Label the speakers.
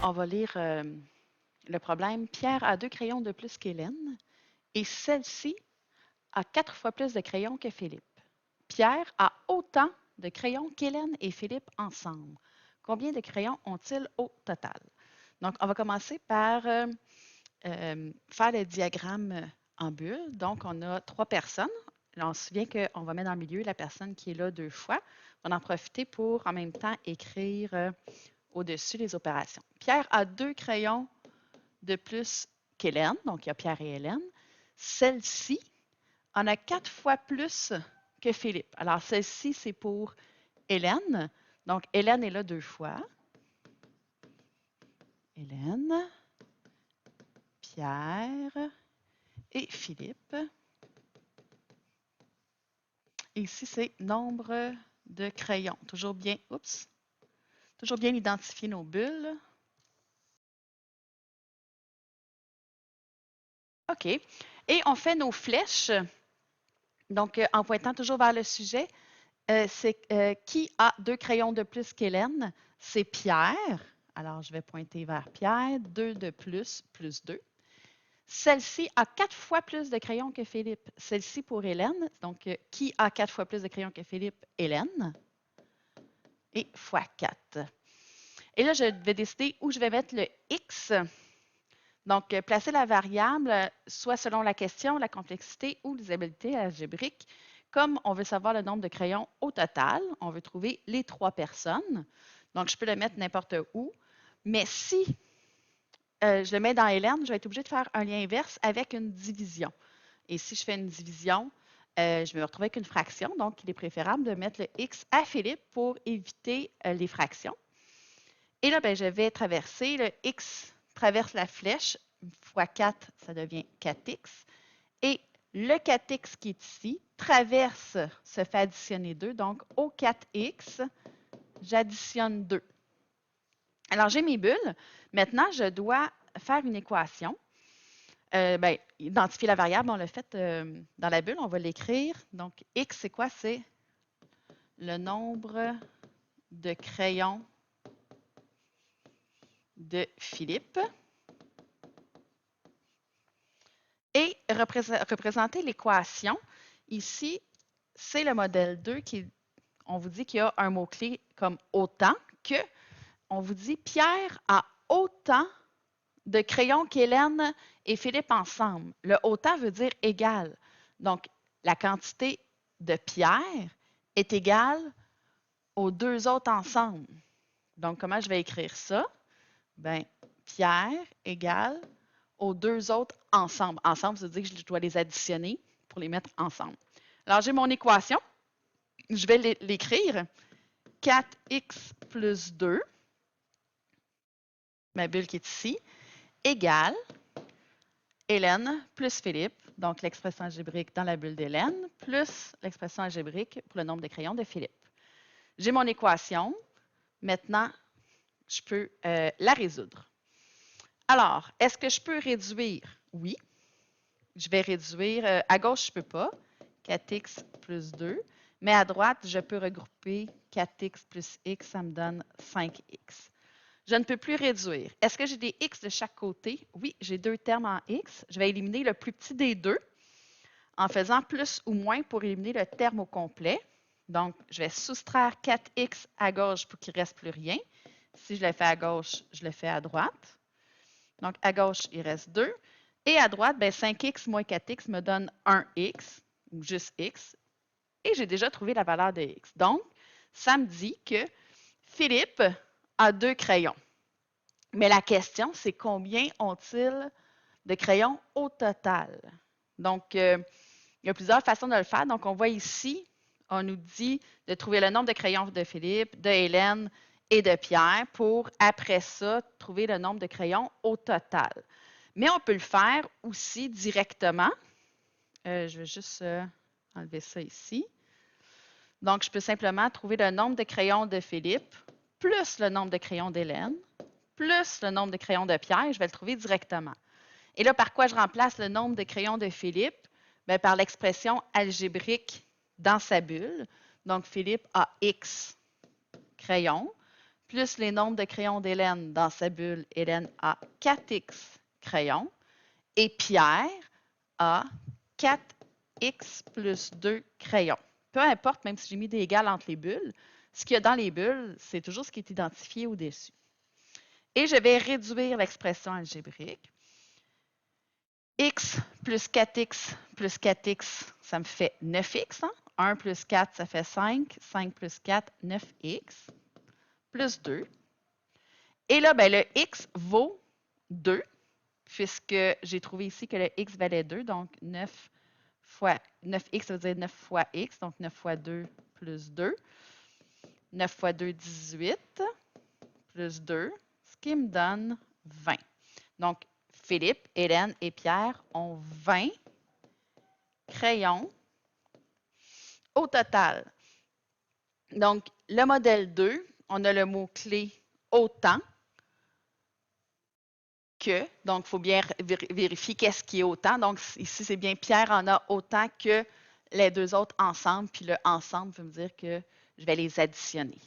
Speaker 1: On va lire le problème. Pierre a 2 crayons de plus qu'Hélène et celle-ci a 4 fois plus de crayons que Philippe. Pierre a autant de crayons qu'Hélène et Philippe ensemble. Combien de crayons ont-ils au total? Donc, on va commencer par faire le diagramme en bulle. Donc, on a 3 personnes. Là, on se souvient qu'on va mettre dans le milieu la personne qui est là 2 fois. On va en profiter pour en même temps écrire au-dessus les opérations. Pierre a 2 crayons de plus qu'Hélène, donc il y a Pierre et Hélène. Celle-ci en a 4 fois plus que Philippe. Alors, celle-ci, c'est pour Hélène. Donc, Hélène est là 2 fois. Hélène, Pierre et Philippe. Et ici, c'est nombre de crayons. Toujours bien identifier nos bulles. OK. Et on fait nos flèches. Donc, en pointant toujours vers le sujet, c'est qui a 2 crayons de plus qu'Hélène? C'est Pierre. Alors, je vais pointer vers Pierre. 2 de plus 2. Celle-ci a 4 fois plus de crayons que Philippe. Celle-ci pour Hélène. Donc, qui a 4 fois plus de crayons que Philippe? Hélène. Et fois 4. Et là, je vais décider où je vais mettre le X. Donc, placer la variable soit selon la question, la complexité ou les habiletés algébriques. Comme on veut savoir le nombre de crayons au total, on veut trouver les 3 personnes. Donc, je peux le mettre n'importe où. Mais si je le mets dans Hélène, je vais être obligée de faire un lien inverse avec une division. Et si je fais une division, je vais me retrouver avec une fraction. Donc, il est préférable de mettre le X à Philippe pour éviter les fractions. Et là, je vais traverser. Le X traverse la flèche. Fois 4, ça devient 4X. Et le 4X qui est ici traverse, se fait additionner 2. Donc, au 4X, j'additionne 2. Alors, j'ai mes bulles. Maintenant, je dois faire une équation. Identifier la variable, on l'a fait dans la bulle, on va l'écrire. Donc, X, c'est quoi? C'est le nombre de crayons de Philippe. Et représenter l'équation, ici, c'est le modèle 2 qui, on vous dit qu'il y a un mot-clé comme autant que, on vous dit Pierre a autant de crayons qu'Hélène et Philippe ensemble. Le autant veut dire égal. Donc, la quantité de Pierre est égale aux 2 autres ensemble. Donc, comment je vais écrire ça? Bien, Pierre égale aux 2 autres ensemble. Ensemble, ça veut dire que je dois les additionner pour les mettre ensemble. Alors, j'ai mon équation. Je vais l'écrire. 4x plus 2, ma bulle qui est ici, égale Hélène plus Philippe, donc l'expression algébrique dans la bulle d'Hélène, plus l'expression algébrique pour le nombre de crayons de Philippe. J'ai mon équation. Maintenant, je peux la résoudre. Alors, est-ce que je peux réduire? Oui. Je vais réduire. À gauche, je ne peux pas. 4x plus 2. Mais à droite, je peux regrouper 4x plus x, ça me donne 5x. Je ne peux plus réduire. Est-ce que j'ai des x de chaque côté? Oui, j'ai 2 termes en x. Je vais éliminer le plus petit des 2 en faisant plus ou moins pour éliminer le terme au complet. Donc, je vais soustraire 4x à gauche pour qu'il ne reste plus rien. Si je le fais à gauche, je le fais à droite. Donc, à gauche, il reste 2. Et à droite, 5x moins 4x me donne 1x, ou juste x. Et j'ai déjà trouvé la valeur de x. Donc, ça me dit que Philippe a 2 crayons. Mais la question, c'est combien ont-ils de crayons au total? Donc, il y a plusieurs façons de le faire. Donc, on voit ici, on nous dit de trouver le nombre de crayons de Philippe, de Hélène et de Pierre pour, après ça, trouver le nombre de crayons au total. Mais on peut le faire aussi directement. Je vais juste enlever ça ici. Donc, je peux simplement trouver le nombre de crayons de Philippe plus le nombre de crayons d'Hélène plus le nombre de crayons de Pierre. Je vais le trouver directement. Et là, par quoi je remplace le nombre de crayons de Philippe? Bien, par l'expression algébrique dans sa bulle. Donc, Philippe a X crayons, plus les nombres de crayons d'Hélène dans sa bulle, Hélène a 4x crayons et Pierre a 4x plus 2 crayons. Peu importe, même si j'ai mis des égales entre les bulles, ce qu'il y a dans les bulles, c'est toujours ce qui est identifié au-dessus. Et je vais réduire l'expression algébrique. X plus 4x plus 4x, ça me fait 9x. Hein? 1 plus 4, ça fait 5. 5 plus 4, 9x plus 2. Et là, ben, le x vaut 2, puisque j'ai trouvé ici que le x valait 2. Donc, 9 fois 9x, ça veut dire 9 fois x. Donc, 9 fois 2 plus 2. 9 fois 2, 18 plus 2, ce qui me donne 20. Donc, Philippe, Hélène et Pierre ont 20 crayons au total. Donc, le modèle 2, on a le mot-clé autant que. Donc, il faut bien vérifier qu'est-ce qui est autant. Donc, ici, c'est bien Pierre en a autant que les deux autres ensemble. Puis le ensemble veut me dire que je vais les additionner.